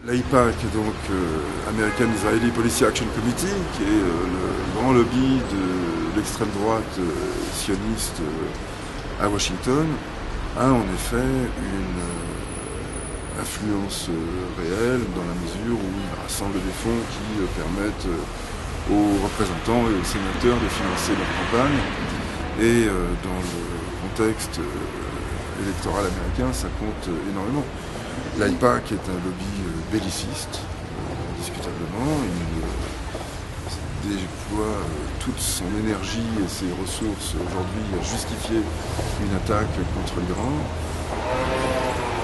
L'AIPAC, donc American Israeli Policy Action Committee, qui est le grand lobby de l'extrême droite sioniste à Washington, a en effet une influence réelle dans la mesure où il rassemble des fonds qui permettent aux représentants et aux sénateurs de financer leur campagne. Et dans le contexte électoral américain, ça compte énormément. L'AIPAC est un lobby belliciste, indiscutablement. Il déploie toute son énergie et ses ressources aujourd'hui à justifier une attaque contre l'Iran.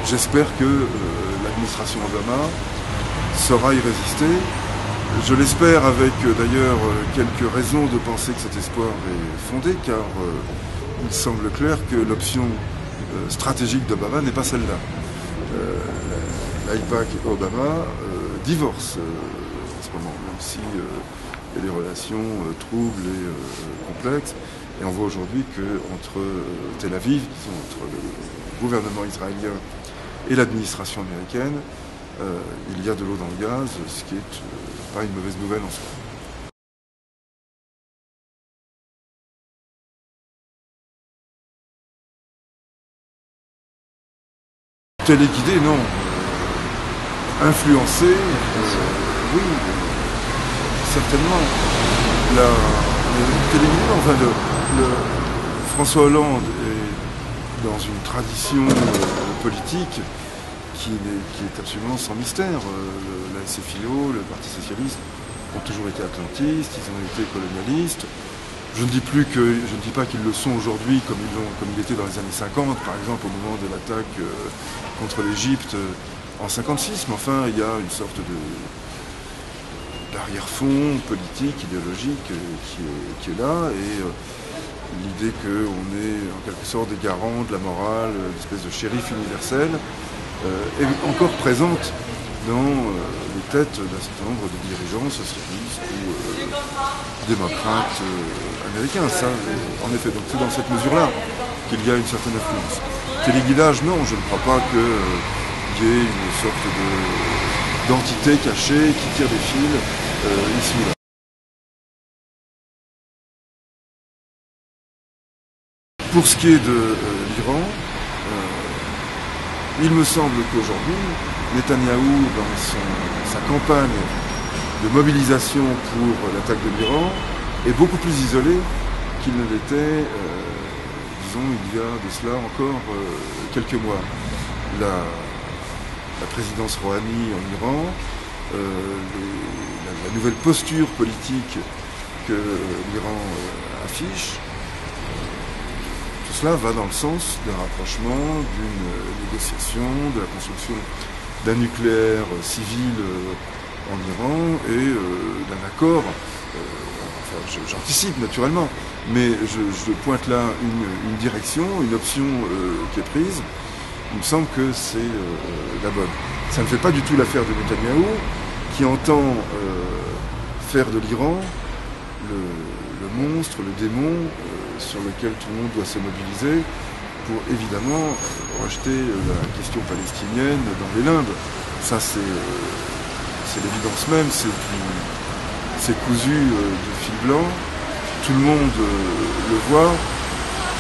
J'espère que l'administration Obama saura y résister. Je l'espère avec d'ailleurs quelques raisons de penser que cet espoir est fondé, car il semble clair que l'option stratégique d'Obama n'est pas celle-là. L'AIPAC et Obama divorcent en ce moment, même si il y a des relations troubles et complexes. Et on voit aujourd'hui qu'entre Tel Aviv, entre le gouvernement israélien et l'administration américaine, il y a de l'eau dans le gaz, ce qui est pas une mauvaise nouvelle en soi. Téléguidé, non. Influencé, oui, certainement. Téléguidé, enfin, François Hollande est dans une tradition politique qui est absolument sans mystère. La SFIO, le Parti Socialiste ont toujours été atlantistes, ils ont été colonialistes. Je ne dis pas qu'ils le sont aujourd'hui comme ils étaient dans les années 50, par exemple au moment de l'attaque contre l'Égypte en 56, mais enfin il y a une sorte d'arrière-fond politique, idéologique qui est là, et l'idée qu'on est en quelque sorte des garants de la morale, une espèce de shérif universel, est encore présente dans les têtes d'un certain nombre de dirigeants socialistes ou démocrates américains. Ça, en effet, donc c'est dans cette mesure-là qu'il y a une certaine influence. Téléguidage, non, je ne crois pas qu'il y ait une sorte d'entité cachée qui tire des fils ici ou là. Pour ce qui est de l'Iran, il me semble qu'aujourd'hui, Netanyahou, dans sa campagne de mobilisation pour l'attaque de l'Iran, est beaucoup plus isolé qu'il ne l'était, disons, il y a de cela encore quelques mois. La présidence Rouhani en Iran, la nouvelle posture politique que l'Iran affiche, tout cela va dans le sens d'un rapprochement, d'une négociation, de la construction d'un nucléaire civil en Iran et d'un accord, enfin j'anticipe naturellement, mais je pointe là une direction, une option qui est prise. Il me semble que c'est la bonne. Ça ne fait pas du tout l'affaire de Netanyahou, qui entend faire de l'Iran le monstre, le démon sur lequel tout le monde doit se mobiliser pour évidemment rejeter la question palestinienne dans les limbes. Ça c'est l'évidence même, c'est cousu de fil blanc, tout le monde le voit,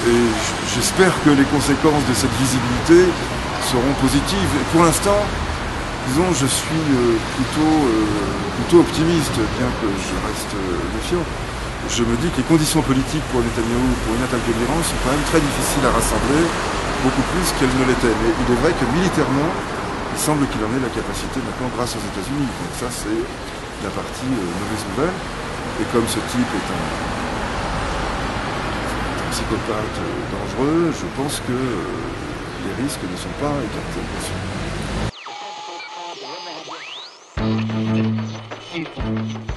et j'espère que les conséquences de cette visibilité seront positives. Et pour l'instant, disons, je suis plutôt optimiste, bien que je reste méfiant. Je me dis que les conditions politiques pour Netanyahou, pour une attaque de l'Iran, sont quand même très difficiles à rassembler, beaucoup plus qu'elles ne l'étaient. Mais il est vrai que militairement, il semble qu'il en ait la capacité maintenant grâce aux États-Unis. Donc ça, c'est la partie mauvaise nouvelle. Et comme ce type est un psychopathe dangereux, je pense que les risques ne sont pas écartés, bien sûr.